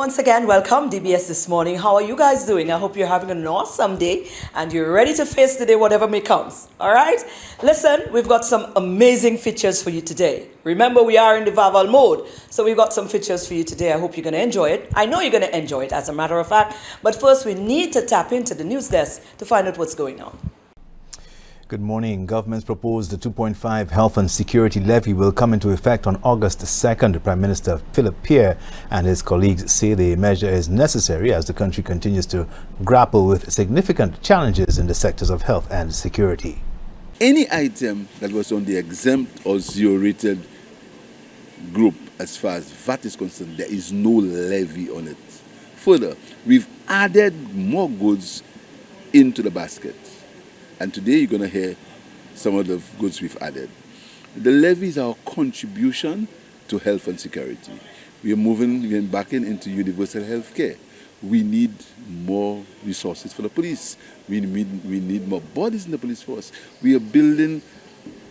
Once again, welcome DBS this morning. How are you guys doing? I hope you're having an awesome day and you're ready to face the day, whatever may comes. All right? Listen, we've got some amazing features for you today. Remember, we are in the Vaval mode, so we've got some features for you today. I hope you're going to enjoy it. I know you're going to enjoy it, as a matter of fact. But first, we need to tap into the news desk to find out what's going on. Good morning. Government's proposed 2.5 health and security levy will come into effect on August 2nd. Prime Minister Philip Pierre and his colleagues say the measure is necessary as the country continues to grapple with significant challenges in the sectors of health and security. Any item that was on the exempt or zero-rated group as far as VAT is concerned, there is no levy on it. Further, we've added more goods into the basket. And today you're going to hear some of the goods we've added. The levy is our contribution to health and security. We are moving back into universal health care. We need more resources for the police. We need more bodies in the police force. We are building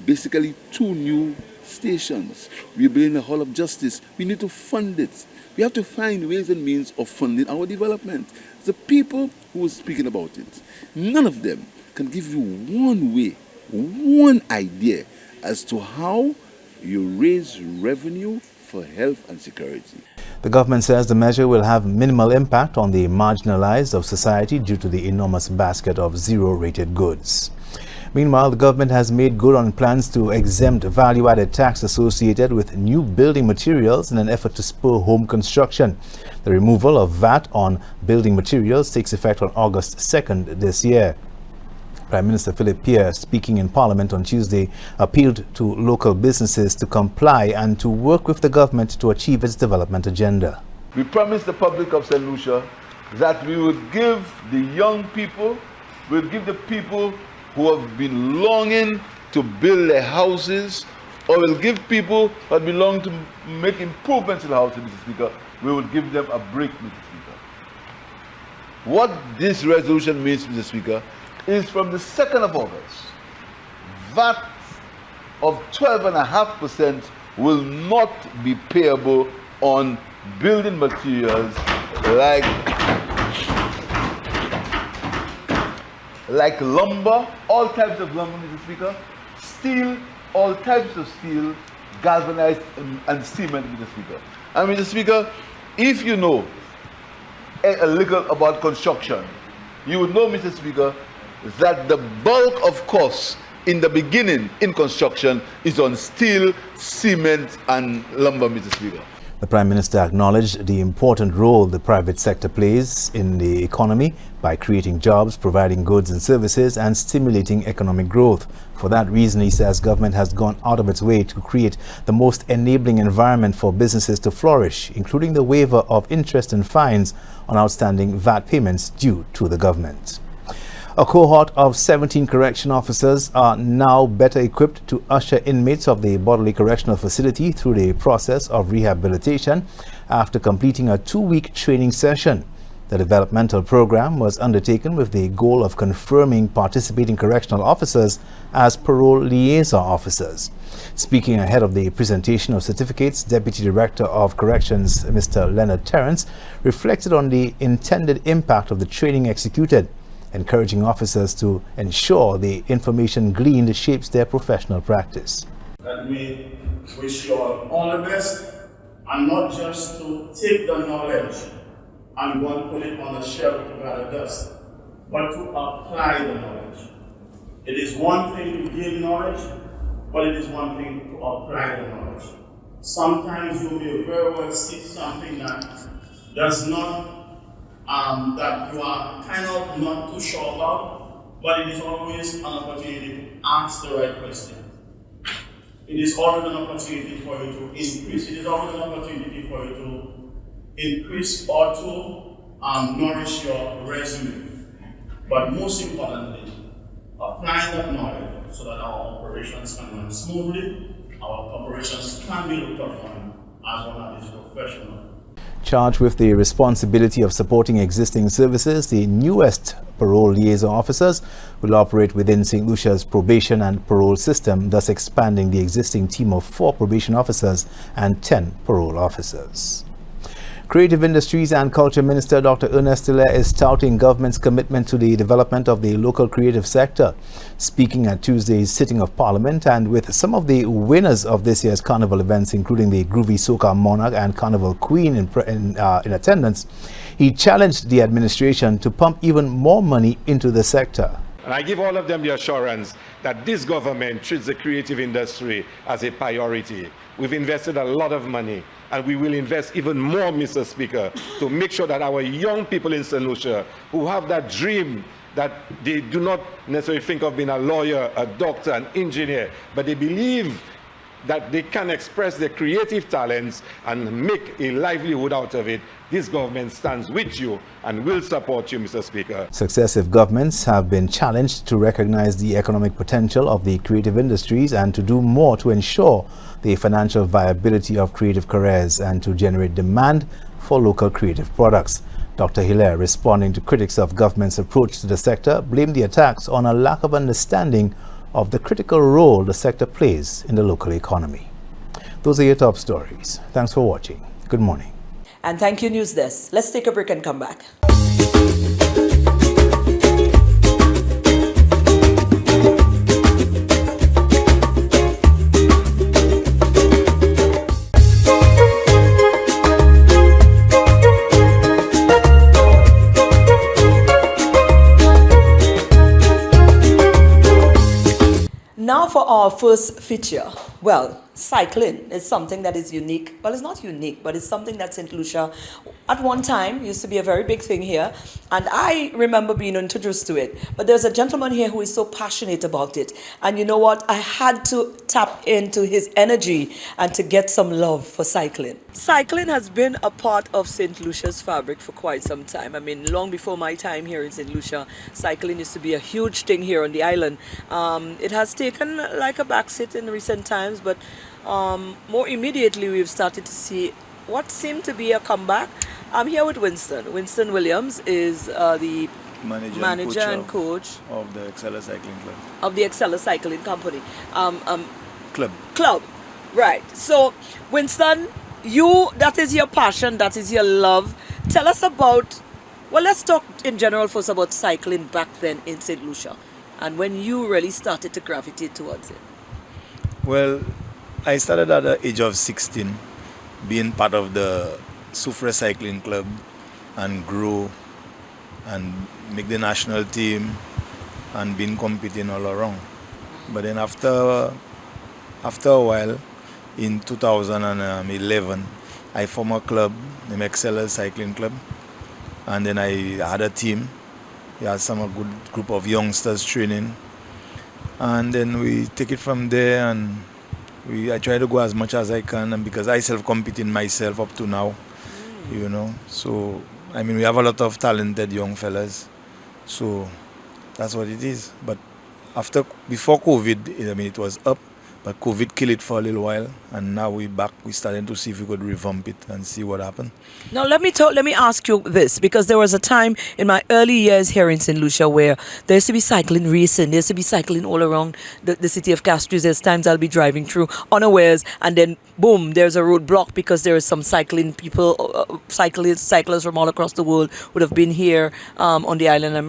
basically 2 new stations. We are building a Hall of Justice. We need to fund it. We have to find ways and means of funding our development. The people who are speaking about it, none of them can give you one way, one idea as to how you raise revenue for health and security. The government says the measure will have minimal impact on the marginalized of society due to the enormous basket of zero-rated goods. Meanwhile, the government has made good on plans to exempt value-added tax associated with new building materials in an effort to spur home construction. The removal of VAT on building materials takes effect on August 2nd this year. Prime Minister Philip Pierre, speaking in Parliament on Tuesday, appealed to local businesses to comply and to work with the government to achieve its development agenda. We promised the public of St. Lucia that we would give the young people, we would give the people who have been longing to build their houses, or we'll give people that belong to make improvements in the houses, Mr. Speaker, we would give them a break, Mr. Speaker. What this resolution means, Mr. Speaker, is from the 2nd of August, VAT of 12.5% will not be payable on building materials like lumber, all types of lumber, Mr. Speaker, steel, all types of steel, galvanized and cement, Mr. Speaker. And Mr. Speaker, if you know a little about construction, you would know, Mr. Speaker, that the bulk of costs in the beginning in construction is on steel, cement and lumber, Mr. Speaker. The Prime Minister acknowledged the important role the private sector plays in the economy by creating jobs, providing goods and services and stimulating economic growth. For that reason, he says government has gone out of its way to create the most enabling environment for businesses to flourish, including the waiver of interest and fines on outstanding VAT payments due to the government. A cohort of 17 correction officers are now better equipped to usher inmates of the Bodley Correctional Facility through the process of rehabilitation after completing a 2-week training session. The developmental program was undertaken with the goal of confirming participating correctional officers as parole liaison officers. Speaking ahead of the presentation of certificates, Deputy Director of Corrections, Mr. Leonard Terrence, reflected on the intended impact of the training executed, encouraging officers to ensure the information gleaned shapes their professional practice. That we wish you all the best, and not just to take the knowledge and go and put it on a shelf to gather dust, but to apply the knowledge. It is one thing to give knowledge, but it is one thing to apply the knowledge. Sometimes you may very well see something that does not that you are kind of not too sure about, but it is always an opportunity to ask the right question. It is always an opportunity for you to increase. It is always an opportunity for you to increase or to nourish your resume. But most importantly, applying that knowledge so that our operations can run smoothly, our operations can be looked upon as one of these professionals. Charged with the responsibility of supporting existing services, the newest parole liaison officers will operate within St. Lucia's probation and parole system, thus expanding the existing team of 4 probation officers and 10 parole officers. Creative Industries and Culture Minister Dr. Ernest Hilaire is touting government's commitment to the development of the local creative sector. Speaking at Tuesday's sitting of Parliament and with some of the winners of this year's carnival events, including the Groovy Soca Monarch and Carnival Queen in attendance, he challenged the administration to pump even more money into the sector. And I give all of them the assurance that this government treats the creative industry as a priority. We've invested a lot of money, and we will invest even more, Mr. Speaker, to make sure that our young people in St. Lucia who have that dream that they do not necessarily think of being a lawyer, a doctor, an engineer, but they believe that they can express their creative talents and make a livelihood out of it. This government stands with you and will support you, Mr. Speaker. Successive governments have been challenged to recognize the economic potential of the creative industries and to do more to ensure the financial viability of creative careers and to generate demand for local creative products. Dr. Hilaire, responding to critics of government's approach to the sector, blamed the attacks on a lack of understanding of the critical role the sector plays in the local economy. Those are your top stories. Thanks for watching. Good morning. And thank you, News Desk. Let's take a break and come back. Now for our first feature. Well, cycling is something that is unique. Well, it's not unique, but it's something that St. Lucia at one time used to be a very big thing here. And I remember being introduced to it. But there's a gentleman here who is so passionate about it. And you know what? I had to tap into his energy and to get some love for cycling. Cycling has been a part of St. Lucia's fabric for quite some time. I mean, long before my time here in St. Lucia, cycling used to be a huge thing here on the island. It has taken like a backseat in recent times, but more immediately we've started to see what seemed to be a comeback. I'm here with Winston. Winston Williams is the manager and coach of the Excella Cycling Club. Of the Excella Cycling Company. Club. Right. So, Winston, that is your passion, that is your love. Tell us about, well, let's talk in general first about cycling back then in St. Lucia and when you really started to gravitate towards it. Well, I started at the age of 16, being part of the Soufriere Cycling Club and grew and make the national team and been competing all around. But then after a while, in 2011, I formed a club, the Excella Cycling Club, and then I had a team. We had a good group of youngsters training, and then we take it from there, and I try to go as much as I can, and because I self-competing myself up to now, you know. So, I mean, we have a lot of talented young fellas, so that's what it is. But before COVID, I mean, it was up, but COVID killed it for a little while, and now we're back. We're starting to see if we could revamp it and see what happened. Now, let me ask you this, because there was a time in my early years here in St. Lucia where there used to be cycling racing, there used to be cycling all around the city of Castries. There's times I'll be driving through unawares, and then boom, there's a roadblock because there is some cycling people, cyclists from all across the world would have been here on the island. I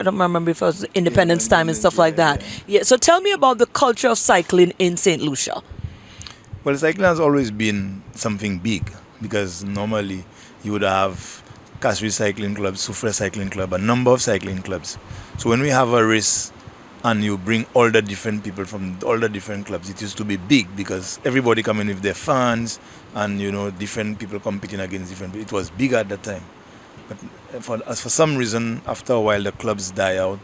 don't remember if it was Independence time and stuff like that. Yeah. So tell me about the culture of cycling in St. Lucia. Well, cycling has always been something big because normally you would have Castries Cycling Club, Soufriere Cycling Club, a number of cycling clubs. So when we have a race and you bring all the different people from all the different clubs, it used to be big because everybody coming with their fans and, you know, different people competing against different people. It was big at that time. But for some reason, after a while, the clubs die out.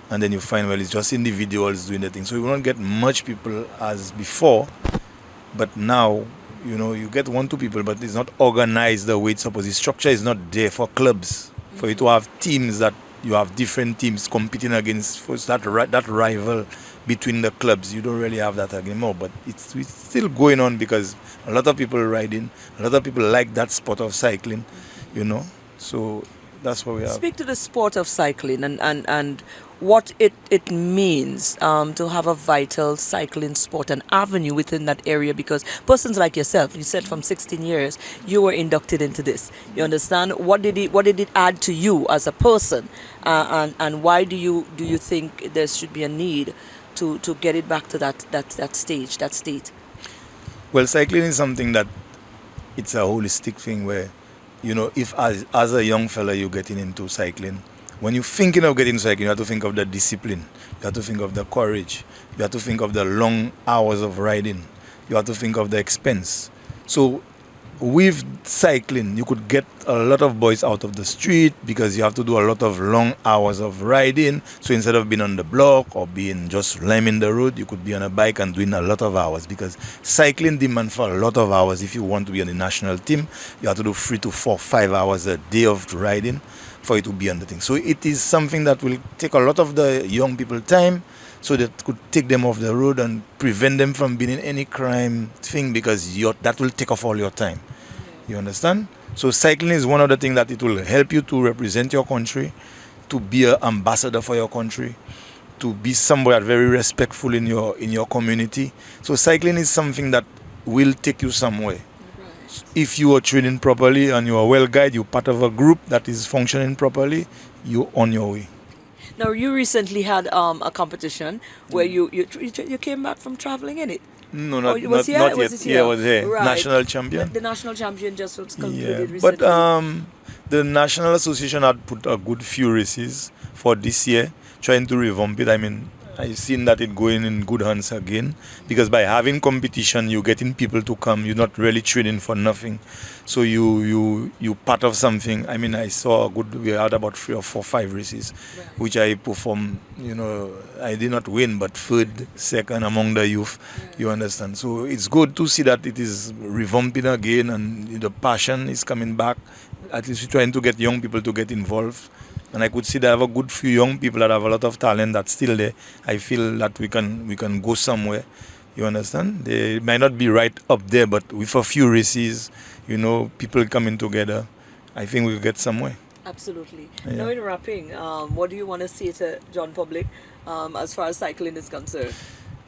And then you find, well, it's just individuals doing the thing. So you don't get much people as before. But now, you know, you get 1-2 people, but it's not organized the way it's supposed. The structure is not there for clubs. For you to have teams that you have different teams competing against, for that rival between the clubs. You don't really have that anymore. But it's still going on because a lot of people riding, a lot of people like that sport of cycling, you know. So that's what we have. Speak to the sport of cycling and what it means to have a vital cycling sport, an avenue within that area, because persons like yourself, you said from 16 years, you were inducted into this. You understand? What did it add to you as a person? And why do you think there should be a need to get it back to that stage, that state? Well, cycling is something that it's a holistic thing where, you know, if as a young fella you're getting into cycling, when you're thinking of getting cycling, you have to think of the discipline, you have to think of the courage, you have to think of the long hours of riding, you have to think of the expense. So with cycling, you could get a lot of boys out of the street because you have to do a lot of long hours of riding. So instead of being on the block or being just lambing the road, you could be on a bike and doing a lot of hours, because cycling demands for a lot of hours. If you want to be on the national team, you have to do 3 to 4, 5 hours a day of riding for it to be on the thing. So it is something that will take a lot of the young people time, so that could take them off the road and prevent them from being in any crime thing, because that will take off all your time. You understand? So cycling is one of the things that it will help you to represent your country, to be an ambassador for your country, to be somebody very respectful in your community. So cycling is something that will take you somewhere. If you are training properly and you are well guided, you're part of a group that is functioning properly, you're on your way. Now, you recently had a competition where you came back from traveling, in it. No, not it was yet. Was it Yeah, I was here. Right. National champion. The national champion just was concluded Yeah, recently. but the National Association had put a good few races for this year, trying to revamp it. I mean, I've seen that it going in good hands again, because by having competition, you're getting people to come. You're not really training for nothing, so you part of something. I mean, I saw we had about 3 or 4, 5 races, Right. which I performed. You know, I did not win, but third, second among the youth. Right. You understand? So it's good to see that it is revamping again, and the passion is coming back. At least we're trying to get young people to get involved. And I could see that I have a good few young people that have a lot of talent that's still there. I feel that we can go somewhere. You understand? They might not be right up there, but with a few races, you know, people coming together, I think we'll get somewhere. Absolutely. Yeah. Now, in wrapping, what do you want to say to John Public as far as cycling is concerned?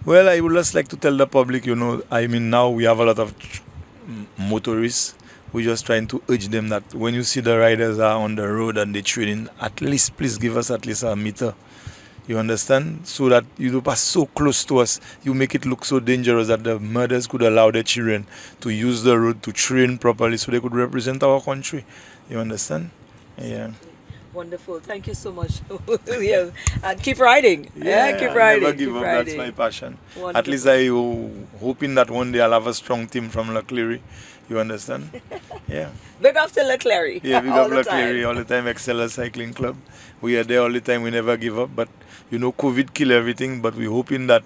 Well, I would just like to tell the public, you know, I mean, now we have a lot of motorists. We're just trying to urge them that when you see the riders are on the road and they're training, at least please give us at least a meter. You understand? So that you don't pass so close to us. You make it look so dangerous that the mothers could allow their children to use the road to train properly so they could represent our country. You understand? Yeah. Wonderful. Thank you so much. Yeah. And keep riding. Yeah, keep riding. Never give keep up. riding. That's my passion. Wonderful. At least I hoping that one day I'll have a strong team from Leclerc. You understand? Yeah. Big up to Leclerc. Yeah, big all up the Leclerc time. all the time. Excella Cycling Club. We are there all the time. We never give up. But you know, COVID kill everything. But we're hoping that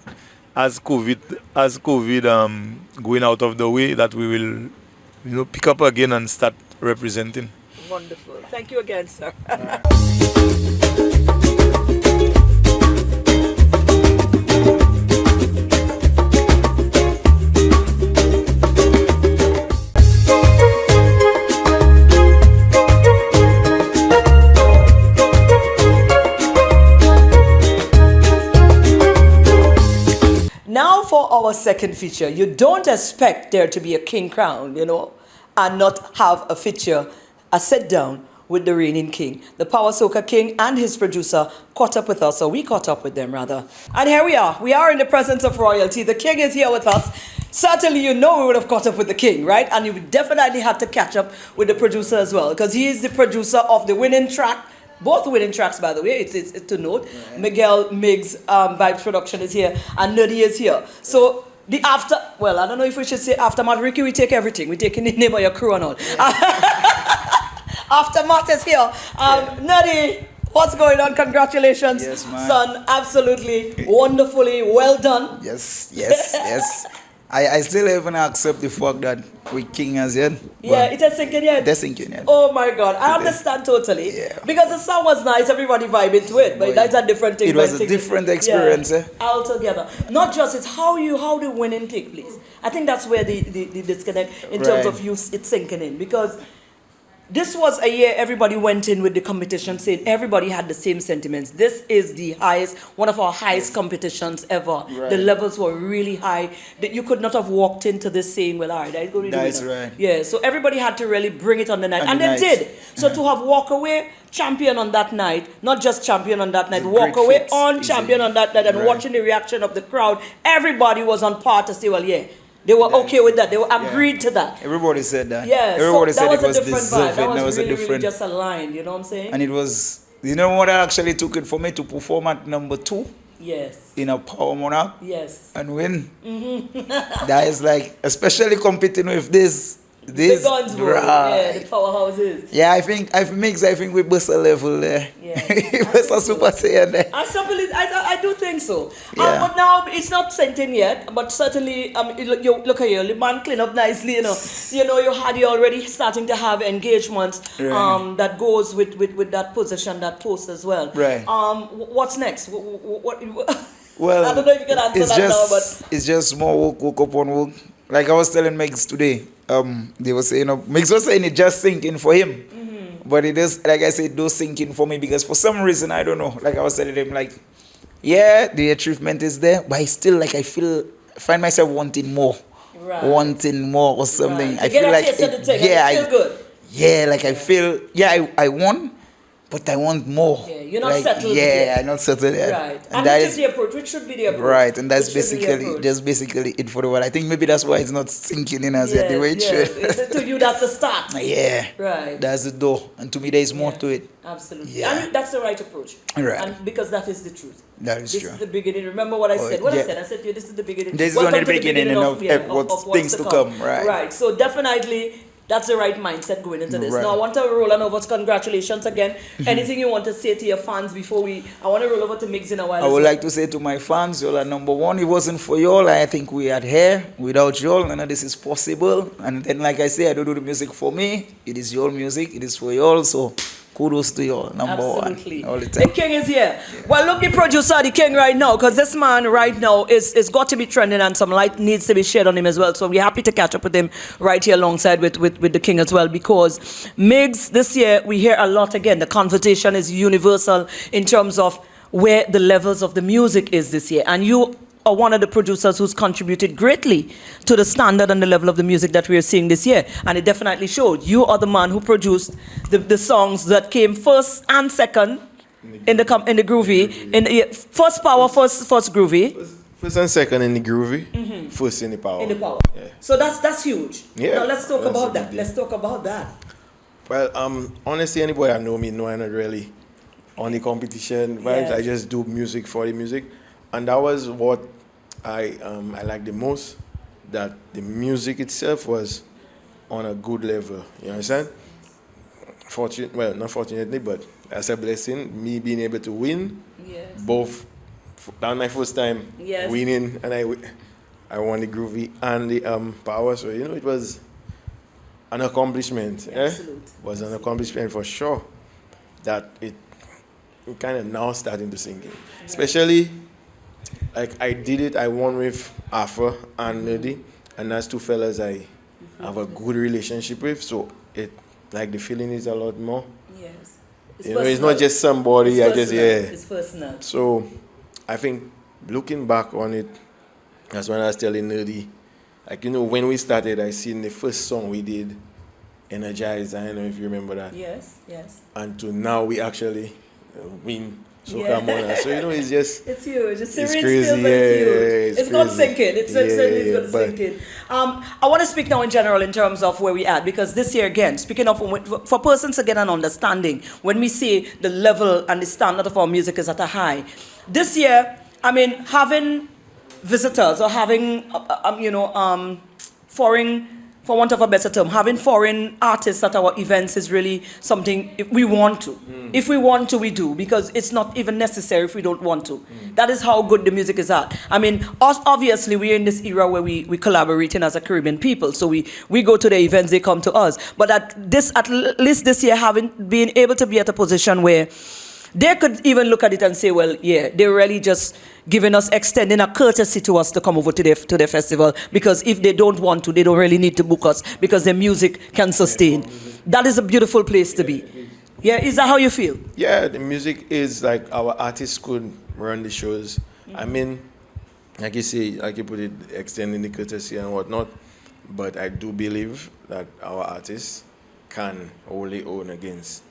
as COVID going out of the way, that we will, you know, pick up again and start representing. Wonderful. Thank you again, sir. Now for our second feature. You don't expect there to be a king crown, you know, and not have a feature, a sit down with the reigning king. The Power Soca King and his producer caught up with us, or we caught up with them rather. And here we are. We are in the presence of royalty. The king is here with us. Certainly, you know, we would have caught up with the king, right? And you would definitely have to catch up with the producer as well, because he is the producer of the winning track. Both winning tracks, by the way, it's to note. Right. Miguel Miggs Vibes Production is here, and Nerdy is here. So the after, well, I don't know if we should say aftermath. Ricky, we take everything. We take in the name of your crew and all. Aftermath is here. Nerdy, what's going on? Congratulations, yes, man. son. Absolutely wonderfully well done. Yes, yes, yes. I still haven't accept the fact that we king as yet. Yeah, it has sinking yet. That's sinking yet. Oh my God, I understand totally. Yeah. Because the song was nice, everybody vibing to it, but that's a different thing. It was a different experience. Yeah, altogether. Not just it's how the winning take place. I think that's where the disconnect in terms of you it's sinking in, because this was a year everybody went in with the competition saying everybody had the same sentiments. This is the highest, one of our highest competitions ever. Right. The levels were really high. That you could not have walked into this saying, well, all right, I go to That's right. Yeah, so everybody had to really bring it on the night. On And the they night. did. So to have walk away champion on that night, not just champion on that night, It's a walk great away feat. on Easy. champion on that night and Right. watching the reaction of the crowd, everybody was on par to say, well, yeah, they were okay with that. They were agreed to that. Everybody said that. Yeah, Everybody so said that it was was a different vibe. deserving. That was a really, different. really just aligned, you know what I'm saying? And it was, you know what actually took it for me to perform at number 2 Yes, in a Power Monarch yes. and win. That is like, especially competing with this The guns were, yeah, the right. powerhouses. Yeah, I think we bust a level there. Yeah. We bust a Super Saiyan there. I still believe, I do think so. Yeah. But now it's not sent in yet. But certainly, you look at you, the man clean up nicely. You already starting to have engagements. Right. That goes with that position, that post as well. Right. What's next? What Well, I don't know if you can answer it's that just, now, but it's just more woke up on work. Like I was telling Megs today, they were saying, Megs was saying it just sinking for him. Mm-hmm. But it does, like I said, it does sink in for me because for some reason, I don't know. Like I was telling him, like, yeah, the achievement is there, but I still, like, I find myself wanting more. Right. Wanting more or something. Right. I You get feel a like, taste of the thing, and yeah, you feel good. Yeah, like I feel, yeah, I won, but I want more. Yeah, you're not like, settled Yeah, yet. I'm not settled yet. Right. And And that which is is the approach? Which should be the approach? right, and that's Which should be the basically approach? it for the world. I think maybe that's why it's not sinking in as yet the way it should. To you, that's the start. Yeah. Right. That's the door. And to me, there is more to it. Absolutely. Yeah. And that's the right approach. Right. And because that is the truth. That is This true. is the beginning. Remember what I Oh, said? What yeah. I said? I said to you, this is the beginning. This is Welcome only the to beginning of what's things to come, right. Right. So definitely, that's the right mindset going into this. Right. Now, I want to roll on over to congratulations again. Anything you want to say to your fans before I want to roll over to Migs in a while. I would like to say to my fans, y'all are number one. It wasn't for y'all. I think we are here. Without y'all, none of this is possible. And then, like I say, I don't do the music for me. It is your music. It is for y'all. So kudos to y'all, number Absolutely. one. All the The time. king is here. Well, look, the producer, the king right now, because this man right now is got to be trending and some light needs to be shed on him as well. So we're happy to catch up with him right here alongside with the king as well, because Migs, this year, we hear a lot again. The conversation is universal in terms of where the levels of the music is this year. And you are one of the producers who's contributed greatly to the standard and the level of the music that we are seeing this year. And it definitely showed. You are the man who produced the songs that came first and second in the groovy. First power, first groovy. First and second in the groovy, first in the power. In the power. Yeah. So that's huge. Yeah, Now let's talk that's about a big that. deal. Let's talk about that. Well, honestly, anybody that know me know I'm not really on the competition vibes. Yes. I just do music for the music, and that was what I liked the most. That the music itself was on a good level. You understand? Not fortunately, but that's a blessing. Me being able to win, Yes. both. That was my first time Yes. winning, and I won the groovy and the power. So it was an accomplishment. Absolute. Was an accomplishment for sure. That it kind of now starting to sink in, especially like I did it. I won with Afro and Nerdy, and that's two fellas I have a good relationship with. So it like the feeling is a lot more. Yes. It's not just somebody. It's personal. So I think looking back on it, that's when I was telling Nerdy, like, when we started, I seen the first song we did, Energize. I don't know if you remember that. Yes, yes. And to now we actually win Soca Yeah. Mona. So, it's just, It's huge. It's It's serene crazy, still, but it's yeah, huge. it's It's not crazy. sinking. It's certainly Yeah, going to but- sink in. I want to speak now in general in terms of where we at, because this year again, speaking of for persons to get an understanding, when we see the level and the standard of our music is at a high, this year, I mean, having visitors or having foreign, for want of a better term, having foreign artists at our events is really something if we want to. If we want to, we do, because it's not even necessary if we don't want to. That is how good the music is at. I mean, us, obviously, we're in this era where we collaborating as a Caribbean people. So we go to the events, they come to us. But at least this year, having been able to be at a position where they could even look at it and say, well, yeah, they're really just giving us, extending a courtesy to us to come over to the festival, because if they don't want to, they don't really need to book us because their music can sustain. That is a beautiful place to be. Yeah, is that how you feel? Yeah, the music is like our artists could run the shows. I mean, like you say, like you put it, extending the courtesy and whatnot, but I do believe that our artists can only own against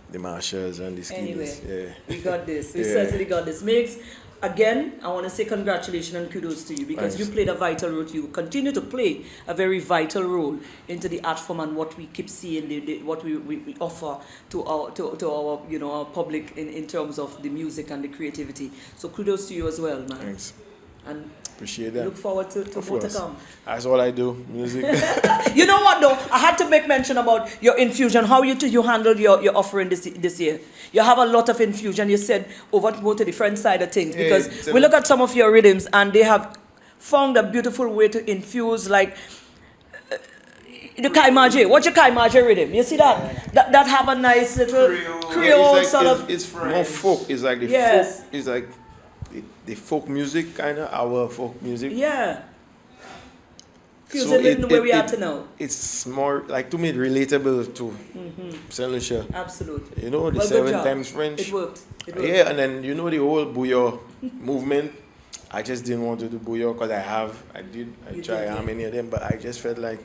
the marshals and the skis. Anyway, we got this. We certainly got this. Mix. Again, I want to say congratulations and kudos to you, because you played a vital role. You continue to play a very vital role into the art form and what we keep seeing, what we offer to our our public in terms of the music and the creativity. So kudos to you as well, man. Thanks. And appreciate that. Look forward to more to come. That's all I do, music. You know what though? I had to make mention about your infusion. How you handled your offering this year. You have a lot of infusion. You said over to go to the French side of things, because we look at some of your rhythms and they have found a beautiful way to infuse, like the Kaimaje. What's your Kaimaje rhythm? You see that? That have a nice little Creole like, sort of. It's more folk. It's like the folk. It's like the folk music, kind of our folk music. Yeah. Fusing it in the way we are to now. It's more, like, to me, relatable to St. Lucia. Absolutely. You know, the 7 times French. It worked. Yeah, and then, you know, the whole bouillon movement. I just didn't want to do bouillon because I tried how many of them, but I just felt like,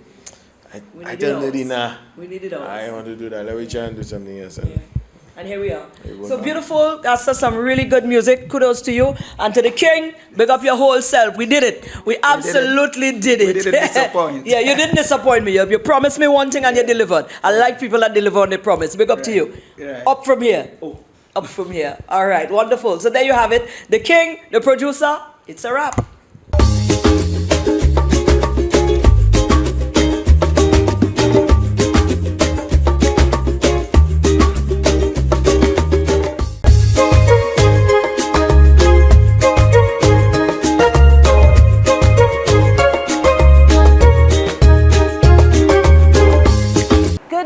I don't need it now. We need it all. I want to do that. Let me try and do something else. And here we are. So beautiful. That's some really good music. Kudos to you. And to the king, big up your whole self. We did it. We absolutely did it. We didn't disappoint. Yeah, you didn't disappoint me. You promised me one thing and you delivered. I like people that deliver on their promise. Big up to you. Right. Up from here. Up from here. All right. Wonderful. So there you have it. The king, the producer. It's a wrap.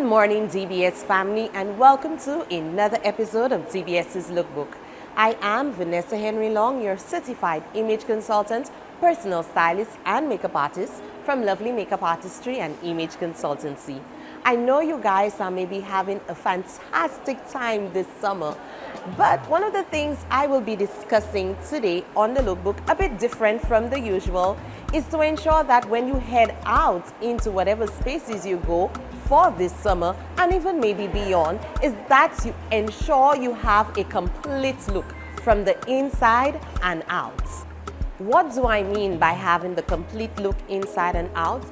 Morning DBS family, and welcome to another episode of DBS's Lookbook. I am Vanessa Henry Long, your certified image consultant, personal stylist and makeup artist from Lovely Makeup Artistry and Image Consultancy. I know you guys are maybe having a fantastic time this summer, but one of the things I will be discussing today on the Lookbook, a bit different from the usual, is to ensure that when you head out into whatever spaces you go for this summer and even maybe beyond, is that you ensure you have a complete look from the inside and out. What do I mean by having the complete look inside and out?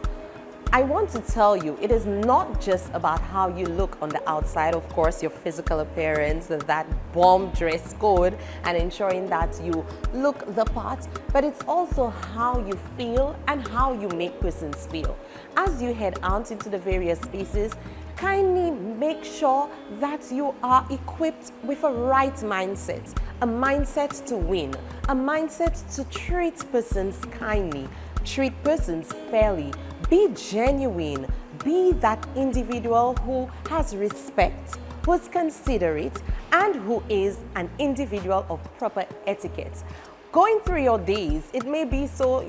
I want to tell you, it is not just about how you look on the outside, of course, your physical appearance, that bomb dress code, and ensuring that you look the part, but it's also how you feel and how you make persons feel. As you head out into the various spaces, kindly make sure that you are equipped with a right mindset, a mindset to win, a mindset to treat persons kindly, treat persons fairly, be genuine, be that individual who has respect, who's considerate, and who is an individual of proper etiquette. Going through your days, it may be so,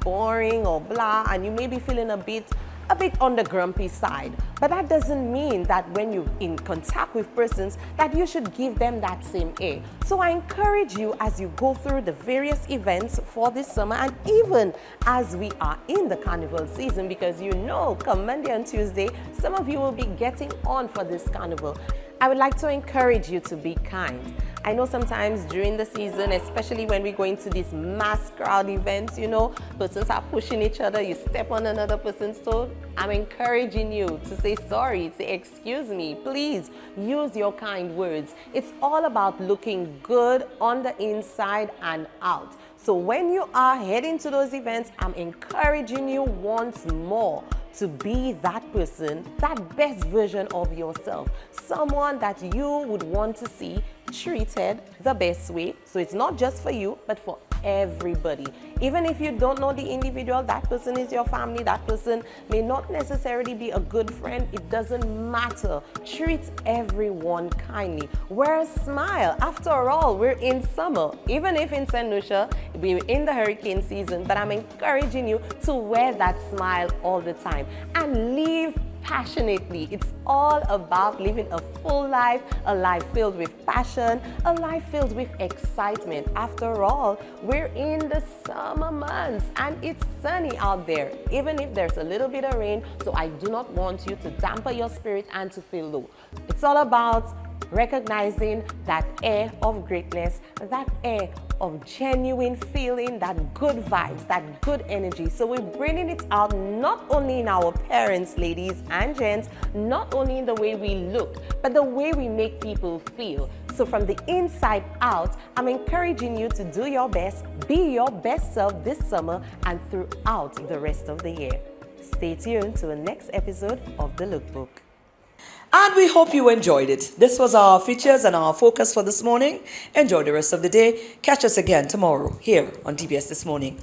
boring or blah, and you may be feeling a bit on the grumpy side, but that doesn't mean that when you're in contact with persons that you should give them that same air. So I encourage you as you go through the various events for this summer, and even as we are in the carnival season, because come Monday and Tuesday, some of you will be getting on for this carnival. I would like to encourage you to be kind. I know sometimes during the season, especially when we go into these mass crowd events, persons are pushing each other, you step on another person's toe. I'm encouraging you to say sorry, say excuse me, please use your kind words. It's all about looking good on the inside and out. So when you are heading to those events, I'm encouraging you once more to be that person, that best version of yourself, someone that you would want to see treated the best way. So it's not just for you, but for everybody. Even if you don't know the individual, that person is your family, that person may not necessarily be a good friend, it doesn't matter. Treat everyone kindly. Wear a smile. After all, we're in summer. Even if in St. Lucia, we're in the hurricane season, but I'm encouraging you to wear that smile all the time and live passionately. It's all about living a full life, a life filled with passion, a life filled with excitement. After all, we're in the summer months and it's sunny out there, even if there's a little bit of rain. So I do not want you to dampen your spirit and to feel low. It's all about recognizing that air of greatness, that air of genuine feeling, that good vibes, that good energy. So we're bringing it out not only in our parents, ladies and gents, not only in the way we look, but the way we make people feel. So from the inside out, I'm encouraging you to do your best, be your best self this summer and throughout the rest of the year. Stay tuned to the next episode of The Lookbook. And we hope you enjoyed it. This was our features and our focus for this morning. Enjoy the rest of the day. Catch us again tomorrow here on DBS This Morning.